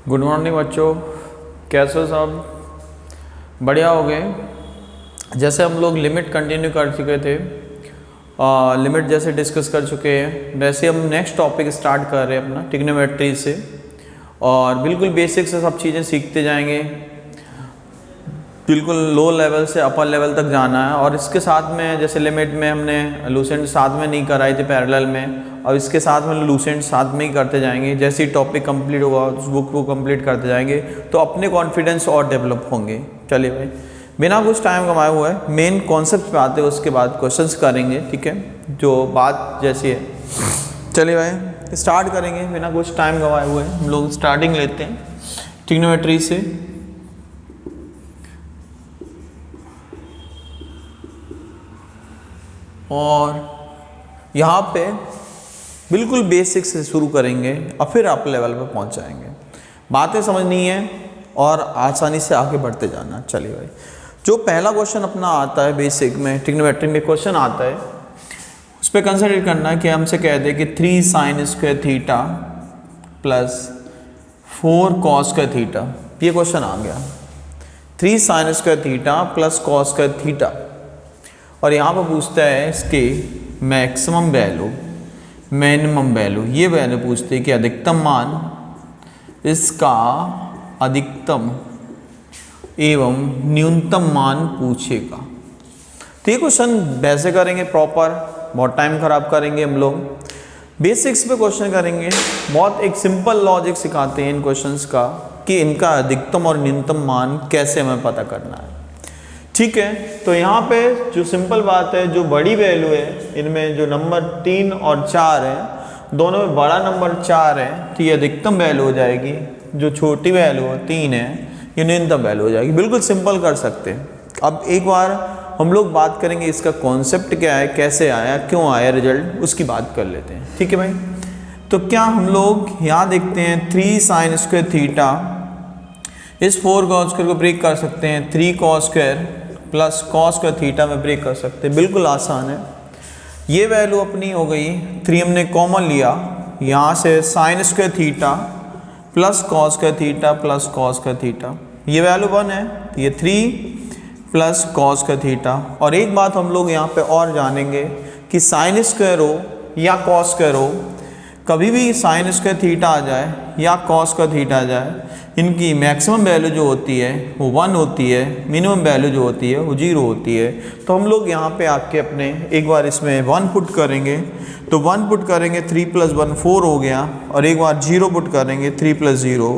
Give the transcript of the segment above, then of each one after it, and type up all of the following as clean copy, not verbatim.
Good morning बच्चों, कैसे हो सब? बढ़िया हो गए। जैसे हम लोग लिमिट कंटिन्यू कर चुके थे, लिमिट जैसे डिस्कस कर चुके हैं, वैसे हम नेक्स्ट टॉपिक स्टार्ट कर रहे हैं अपना ट्रिग्नोमेट्री से, और बिल्कुल बेसिक से सब चीज़ें सीखते जाएंगे। बिल्कुल लो लेवल से अपर लेवल तक जाना है। और इसके साथ में जैसे लिमिट में हमने लूसेंट साथ में नहीं कराई थी पैरेलल में, और इसके साथ में लूसेंट साथ में ही करते जाएंगे। जैसे ही टॉपिक कंप्लीट होगा उस बुक को कंप्लीट करते जाएंगे तो अपने कॉन्फिडेंस और डेवलप होंगे। चलिए भाई, बिना कुछ टाइम कमाए हुए मेन कॉन्सेप्ट पे आते हैं, उसके बाद क्वेश्चंस करेंगे। ठीक है, जो बात जैसी है। चलिए भाई स्टार्ट करेंगे बिना कुछ टाइम गंवाए हुए। हम लोग स्टार्टिंग लेते हैं ट्रिग्नोमेट्री से। और यहाँ पे बिल्कुल बेसिक से शुरू करेंगे और फिर अप लेवल पे पहुँच जाएंगे। बातें समझनी है और आसानी से आगे बढ़ते जाना। चलिए भाई, जो पहला क्वेश्चन अपना आता है बेसिक में, ट्रिग्नोमेट्री में क्वेश्चन आता है, उस पर कंसिडर करना है कि हमसे कह दे कि 3 sin square theta plus 4 cos square theta. ये क्वेश्चन आ गया, 3 sin square theta plus cos square theta. और यहाँ पर पूछता है इसके मैक्सिमम वैल्यू, मिनिमम वैल्यू। ये वैल्यू पूछते हैं कि अधिकतम मान, इसका अधिकतम एवं न्यूनतम मान पूछेगा। तो ये क्वेश्चन वैसे करेंगे प्रॉपर, बहुत टाइम खराब करेंगे हम लोग। बेसिक्स पे क्वेश्चन करेंगे, बहुत एक सिंपल लॉजिक सिखाते हैं इन क्वेश्चंस का कि इनका अधिकतम और न्यूनतम मान कैसे हमें पता करना है। ठीक है, तो यहाँ पे जो सिंपल बात है, जो बड़ी वैल्यू है इनमें, जो नंबर 3 और 4 है, दोनों में बड़ा नंबर 4 है तो ये अधिकतम वैल्यू हो जाएगी। जो छोटी वैल्यू है 3 है, ये न्यूनतम वैल्यू हो जाएगी। बिल्कुल सिंपल कर सकते हैं। अब एक बार हम लोग बात करेंगे इसका कॉन्सेप्ट क्या है, कैसे आया, क्यों आया रिजल्ट, उसकी बात कर लेते हैं। ठीक है भाई, तो क्या हम लोग यहाँ देखते हैं 3 sin स्क्वायर थीटा, इस 4 cos स्क्वायर को ब्रेक कर सकते हैं 3 cos square plus cos square theta में ब्रेक कर सकते हैं। बिल्कुल आसान है। ये वैल्यू अपनी हो गई 3, हमने कॉमन लिया यहाँ से sin square theta plus cos square theta plus cos square theta. ये वैल्यू 1 है तो ये 3 प्लस cos स्क्वायर थीटा। और एक बात हम लोग यहाँ पे और जानेंगे कि sin स्क्वायर हो या cos स्क्वायर हो, कभी भी sin स्क्वायर थीटा आ जाए या cos स्क्वायर थीटा आ जाए, इनकी मैक्सिमम वैल्यू जो होती है वो 1 होती है, मिनिमम वैल्यू जो होती है वो 0 होती है। तो हम लोग यहाँ पे आके अपने एक बार इसमें 1 पुट करेंगे, तो 1 पुट करेंगे 3 + 1 4 हो गया, और एक बार 0 पुट करेंगे 3 + 0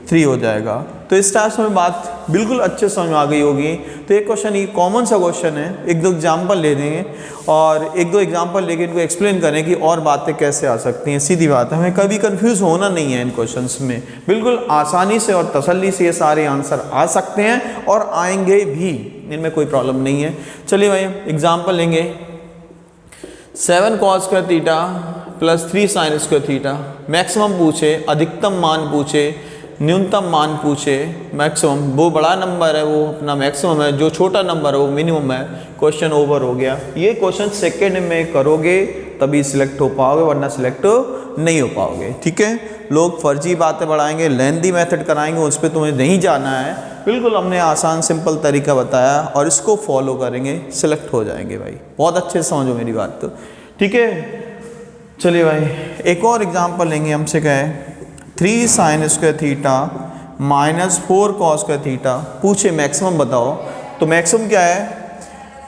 3 हो जाएगा। तो इस टाइप से हमें बात बिल्कुल अच्छे समझ में आ गई होगी। तो एक क्वेश्चन, ये कॉमन सा क्वेश्चन है, एक दो एग्जाम्पल ले देंगे और एक दो एग्जाम्पल लेके इनको एक्सप्लेन करें कि और बातें कैसे आ सकती हैं। सीधी बात है, हमें कभी कंफ्यूज होना नहीं है इन क्वेश्चंस में। बिल्कुल आसानी से और तसल्ली से ये सारे आंसर आ सकते हैं और आएंगे भी, इनमें कोई प्रॉब्लम नहीं है। चलिए भाई एग्जाम्पल लेंगे, 7 cos square theta plus 3 sin square theta. Maximum पूछे, अधिकतम मान पूछे, न्यूनतम मान पूछे। मैक्सिमम वो बड़ा नंबर है वो अपना मैक्सिमम है, जो छोटा नंबर है वो मिनिमम है। क्वेश्चन ओवर हो गया। ये क्वेश्चन सेकेंड में करोगे तभी सिलेक्ट हो पाओगे, वरना सिलेक्ट नहीं हो पाओगे। ठीक है, लोग फर्जी बातें बढ़ाएंगे, लेंदी मेथड कराएंगे, उस पर तुम्हें नहीं जाना है। बिल्कुल हमने आसान सिंपल तरीका बताया और इसको फॉलो करेंगे, सिलेक्ट हो जाएंगे भाई। बहुत अच्छे से समझो मेरी बात। तो ठीक है, चलिए भाई एक और एग्जांपल लेंगे। हमसे क्या है 3 sin square theta minus 4 cos square theta. पूछे मैक्सिमम बताओ, तो मैक्सिमम क्या है,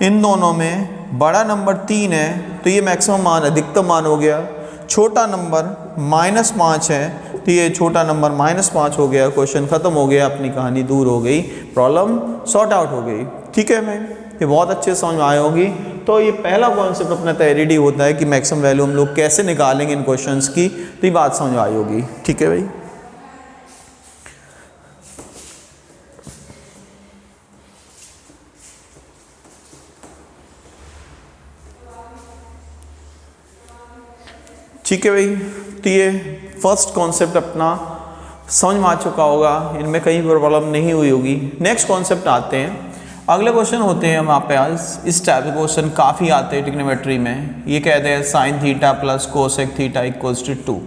इन दोनों में बड़ा नंबर 3 है तो ये मैक्सिमम मान, अधिकतम मान हो गया। छोटा नंबर -5 है तो ये छोटा नंबर -5 हो गया। क्वेश्चन खत्म हो गया, अपनी कहानी दूर हो गई, प्रॉब्लम सॉर्ट आउट हो गई। ठीक है भाई, ये बहुत अच्छे समझ में आए होगी। तो ये पहला कॉन्सेप्ट अपना तय रेडी होता है कि मैक्सिमम वैल्यू हम लोग कैसे निकालेंगे इन क्वेश्चंस की, तो ये बात समझ में आई होगी। ठीक है भाई, ठीक है भाई। तो ये फर्स्ट कॉन्सेप्ट अपना समझ में आ चुका होगा, इनमें कहीं प्रॉब्लम नहीं हुई होगी। नेक्स्ट कॉन्सेप्ट आते हैं। अगले क्वेश्चन होते हैं हमारे पास, इस टाइप के क्वेश्चन काफ़ी आते हैं ट्रिग्नोमेट्री में। ये कहते हैं sin theta plus cosec theta equals to 2।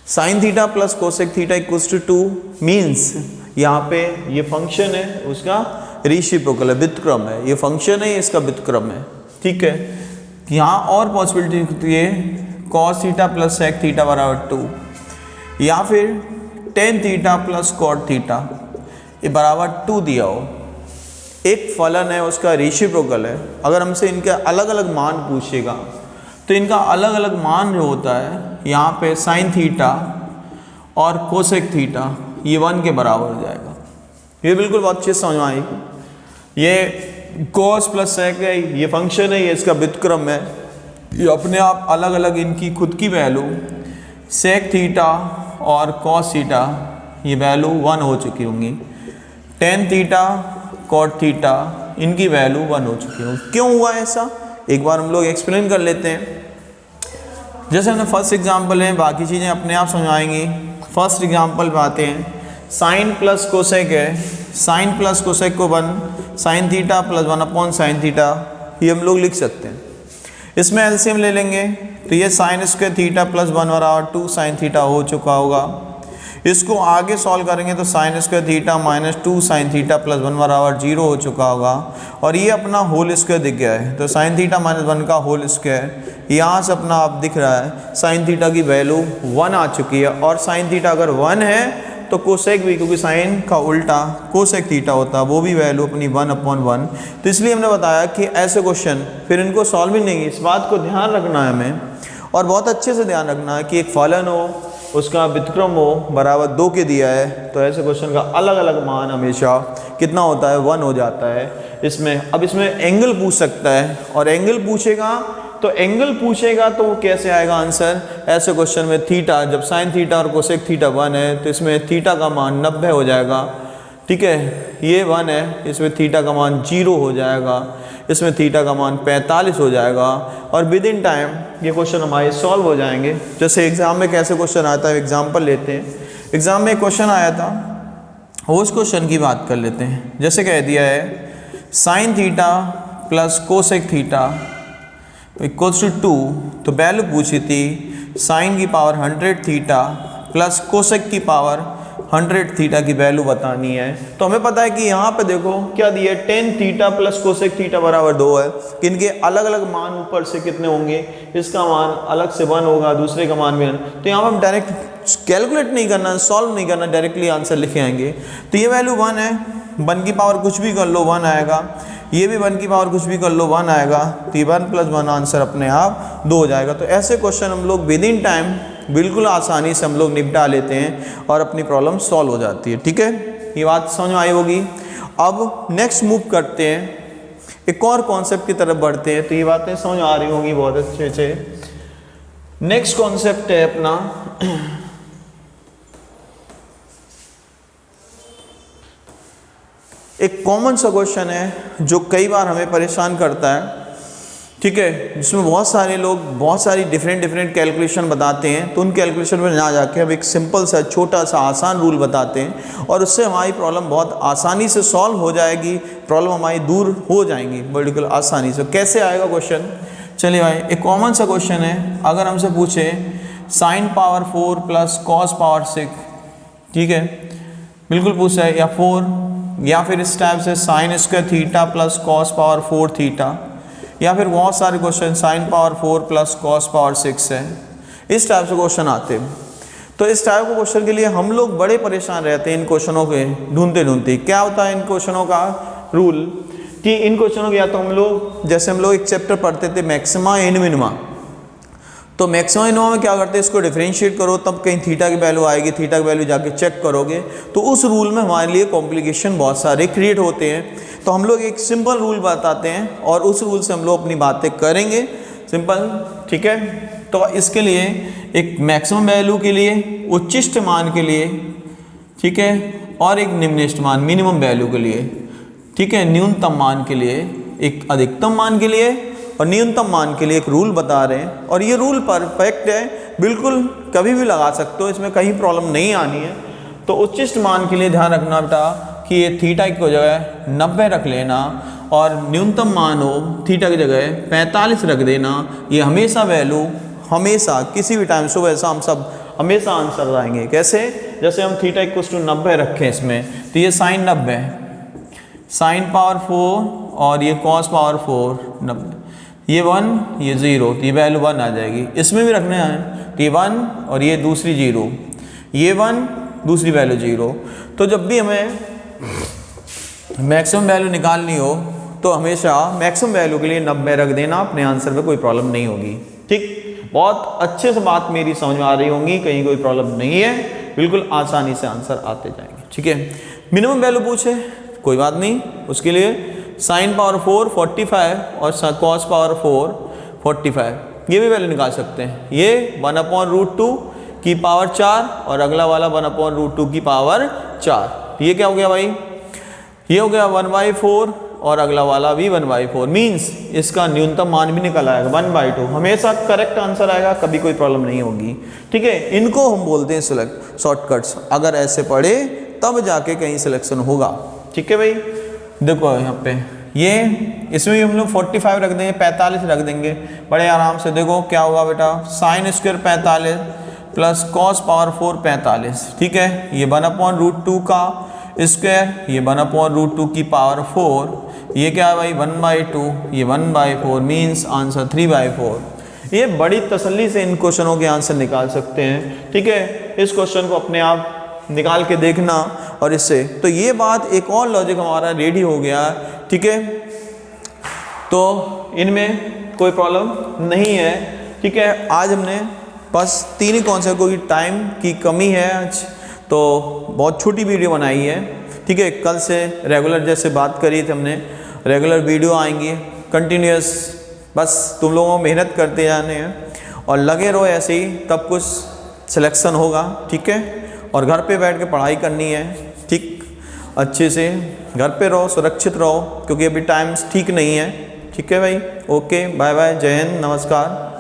Sine theta plus cosec theta equals to 2 means यहाँ पे ये फंक्शन है उसका रेसिप्रोकल है, व्युत्क्रम है, ये फंक्शन है, इसका व्युत्क्रम है, ठीक है। यहाँ और पॉसिबिलिटी होती है cos theta plus sec theta बराबर 2, या फिर tan theta plus cot theta ये बराबर 2 दिया हो। एक फलन है उसका रेसिप्रोकल है, अगर हमसे इनके अलग अलग मान पूछेगा तो इनका अलग अलग मान जो होता है यहाँ पे साइन थीटा और कोसेक थीटा ये 1 के बराबर हो जाएगा। ये बिल्कुल बहुत अच्छे से समझ में आएगी। ये कॉस प्लस सेक है, ये फंक्शन है, ये इसका व्युत्क्रम है, ये अपने आप अलग अलग इनकी खुद की वैल्यू सेक थीटा और कॉस थीटा ये वैल्यू 1 हो चुकी होंगी, टेन थीटा कॉट थीटा इनकी वैल्यू 1 हो चुकी होगी। क्यों हुआ ऐसा एक बार हम लोग एक्सप्लेन कर लेते हैं। जैसे हमने फर्स्ट एग्जांपल है, बाकी चीज़ें अपने आप समझाएंगी। फर्स्ट एग्जांपल पे आते हैं, साइन प्लस कोसेक है, साइन प्लस कोसेक को 1 sign theta plus 1 upon sine theta ये हम लोग लिख सकते हैं। इसमें एलसीएम ले लेंगे तो ये साइन स्क्वायर थीटा प्लस 1 बराबर 2 साइन थीटा हो चुका होगा। इसको आगे सॉल्व करेंगे तो sine square theta minus 2 sine theta plus 1 बराबर 0 हो चुका होगा, और ये अपना होल स्क्वायर दिख गया है तो साइन थीटा माइनस 1 का होल स्क्वायर यहाँ से अपना आप दिख रहा है, साइन थीटा की वैल्यू 1 आ चुकी है। और साइन थीटा अगर 1 है तो कोसेक भी, क्योंकि साइन का उल्टा कोसेक थीटा होता है, वो भी वैल्यू अपनी 1/1। तो इसलिए हमने बताया कि ऐसे क्वेश्चन फिर इनको सॉल्व ही नहीं, इस बात को ध्यान रखना है हमें, और बहुत अच्छे से ध्यान रखना है कि एक फलन हो उसका व्युत्क्रम हो बराबर 2 के दिया है तो ऐसे क्वेश्चन का अलग अलग मान हमेशा कितना होता है 1 हो जाता है। इसमें अब इसमें एंगल पूछ सकता है, और एंगल पूछेगा तो वो कैसे आएगा आंसर ऐसे क्वेश्चन में, थीटा जब साइन थीटा और कोसेक थीटा 1 है तो इसमें थीटा का मान 90 हो जाएगा, ठीक है, ये 1 है, इसमें थीटा का मान 0 हो जाएगा, इसमें थीटा का मान 45 हो जाएगा, और विद इन टाइम ये क्वेश्चन हमारे सॉल्व हो जाएंगे। जैसे एग्जाम में कैसे क्वेश्चन आता है एग्जाम्पल लेते हैं। एग्जाम में एक क्वेश्चन आया था, उस क्वेश्चन की बात कर लेते हैं। जैसे कह दिया है sine theta plus cosec theta equals to 2, तो वैल्यू पूछी थी साइन की पावर 100 थीटा प्लस कोसेक की पावर 100 थीटा की वैल्यू बतानी है। तो हमें पता है कि यहाँ पे देखो क्या दिया है, ten theta plus cosec theta बराबर 2 है। इनके अलग अलग मान ऊपर से कितने होंगे, इसका मान अलग से 1 होगा, दूसरे का मान भी 1। तो यहाँ पर हम डायरेक्ट कैलकुलेट नहीं करना, सॉल्व नहीं करना, डायरेक्टली आंसर लिखे आएंगे। तो ये वैल्यू 1 है, 1 की पावर कुछ भी कर लो 1 आएगा, ये भी 1 की पावर कुछ भी कर लो 1 आएगा, तो 1 + 1 आंसर अपने आप 2 हो जाएगा। तो ऐसे क्वेश्चन हम लोग विद इन टाइम बिल्कुल आसानी से हम लोग निपटा लेते हैं और अपनी प्रॉब्लम सॉल्व हो जाती है, ठीक है, ये बात समझ में आई होगी। अब नेक्स्ट मूव करते हैं, एक और कॉन्सेप्ट की तरफ बढ़ते हैं, तो ये बातें समझ आ रही होंगी बहुत अच्छे से। नेक्स्ट कॉन्सेप्ट है अपना एक कॉमन सा क्वेश्चन है जो कई बार हमें परेशान करता है, ठीक है, जिसमें बहुत सारे लोग बहुत सारी डिफरेंट कैलकुलेशन बताते हैं। तो उन कैलकुलेशन में ना जाके हम एक सिंपल सा छोटा सा आसान रूल बताते हैं और उससे हमारी प्रॉब्लम बहुत आसानी से सॉल्व हो जाएगी, प्रॉब्लम हमारी दूर हो जाएंगी बिल्कुल आसानी से। कैसे आएगा क्वेश्चन, चलिए भाई, एक कॉमन सा क्वेश्चन है। अगर हमसे पूछे sine power 4 plus cos power 6, ठीक है, बिल्कुल पूछा है, या 4, या फिर इस टाइप से sine square theta plus cos power 4 theta, या फिर बहुत सारे question sine power 4 plus cos power 6 है, इस टाइप से क्वेश्चन आते हैं। तो इस टाइप के क्वेश्चन के लिए हम लोग बड़े परेशान रहते हैं इन क्वेश्चनों के ढूंढते। क्या होता है इन क्वेश्चनों का रूल कि इन क्वेश्चनों को या तो हम लोग, जैसे हम लोग एक चैप्टर पढ़ते थे मैक्सिमा एंड मिनिमा, तो मैक्सिमा मिनिमा में क्या करते हैं, इसको डिफरेंशिएट करो तब कहीं थीटा की वैल्यू आएगी, थीटा की वैल्यू जाके चेक करोगे, तो उस रूल में हमारे लिए कॉम्प्लिकेशन बहुत सारे क्रिएट होते हैं। तो हम लोग एक सिंपल रूल बताते हैं और उस रूल से हम लोग अपनी बातें करेंगे, सिंपल, ठीक है। तो इसके लिए एक मैक्सिमम वैल्यू के लिए, उच्चिष्ट मान के लिए, ठीक है, और एक निम्नलिखित मान मिनिमम वैल्यू के लिए, ठीक है, न्यूनतम मान के लिए, एक अधिकतम मान के लिए और न्यूनतम मान के लिए एक रूल बता रहे हैं। और ये रूल परफेक्ट है, बिल्कुल कभी भी लगा सकते हो, इसमें कहीं प्रॉब्लम नहीं आनी है। तो उच्चिष्ट मान के लिए ध्यान रखना बेटा कि ये थीटा की जगह 90 रख लेना, और न्यूनतम मान हो थीटा की जगह 45 रख देना। ये हमेशा वैल्यू, हमेशा किसी भी टाइम सुबह शाम सब हमेशा आंसर आएंगे। कैसे? जैसे हम थीटा इक्वल टू 90 रखें इसमें, तो ये साइन 90, साइन पावर 4 और ये कॉस पावर 4 90, ये 1 ये 0, तो ये वैल्यू 1 आ जाएगी। इसमें भी रखने हैं तो ये 1 और ये दूसरी 0, ये 1 दूसरी वैल्यू 0। तो जब भी हमें मैक्सिमम वैल्यू निकालनी हो तो हमेशा मैक्सिमम वैल्यू के लिए 90 रख देना, अपने आंसर में कोई प्रॉब्लम नहीं होगी। ठीक, बहुत अच्छे से बात मेरी समझ में आ रही होंगी, कहीं कोई प्रॉब्लम नहीं है, बिल्कुल आसानी से आंसर आते जाएंगे। ठीक है, मिनिमम वैल्यू पूछे कोई बात नहीं, उसके लिए साइन पावर 4 45 और कॉस पावर 4 45, ये भी वैल्यू निकाल सकते हैं। ये 1/√2 की पावर 4 और अगला वाला 1/√2 की पावर 4, ये क्या हो गया भाई? ये हो गया 1/4 और अगला वाला भी 1/4, मीन्स इसका न्यूनतम मान भी निकल आएगा 1/2। हमेशा करेक्ट आंसर आएगा, कभी कोई प्रॉब्लम नहीं होगी। ठीक है, इनको हम बोलते हैं सिलेक्ट शॉर्टकट्स। अगर ऐसे पढ़े तब जाके कहीं सिलेक्शन होगा। ठीक है भाई, देखो यहाँ पे ये इसमें भी हम लोग 45 रख देंगे, 45 रख देंगे बड़े आराम से। देखो क्या होगा बेटा, sine square 45 plus cos power 4 45। ठीक है, ये 1/√2 का स्क्वायर, ये 1/√2 की पावर 4, ये क्या है भाई 1/2, ये 1/4, मीन्स आंसर 3/4। ये बड़ी तसल्ली से इन क्वेश्चनों के आंसर निकाल सकते हैं। ठीक है, इस क्वेश्चन को अपने आप निकाल के देखना और इससे तो ये बात, एक और लॉजिक हमारा रेडी हो गया। ठीक है, तो इनमें कोई प्रॉब्लम नहीं है। ठीक है, आज हमने बस 3 ही कॉन्सेप्ट, क्योंकि टाइम की कमी है आज, तो बहुत छोटी वीडियो बनाई है। ठीक है, कल से रेगुलर जैसे बात करी थी हमने, रेगुलर वीडियो आएंगी कंटिन्यूस, बस तुम लोगों को मेहनत करते जाने हैं और लगे रहो ऐसे ही, तब कुछ सिलेक्शन होगा। ठीक है, और घर पे बैठ के पढ़ाई करनी है। ठीक, अच्छे से घर पे रहो, सुरक्षित रहो, क्योंकि अभी टाइम्स ठीक नहीं है। ठीक है भाई, ओके, बाय बाय, जय हिंद, नमस्कार।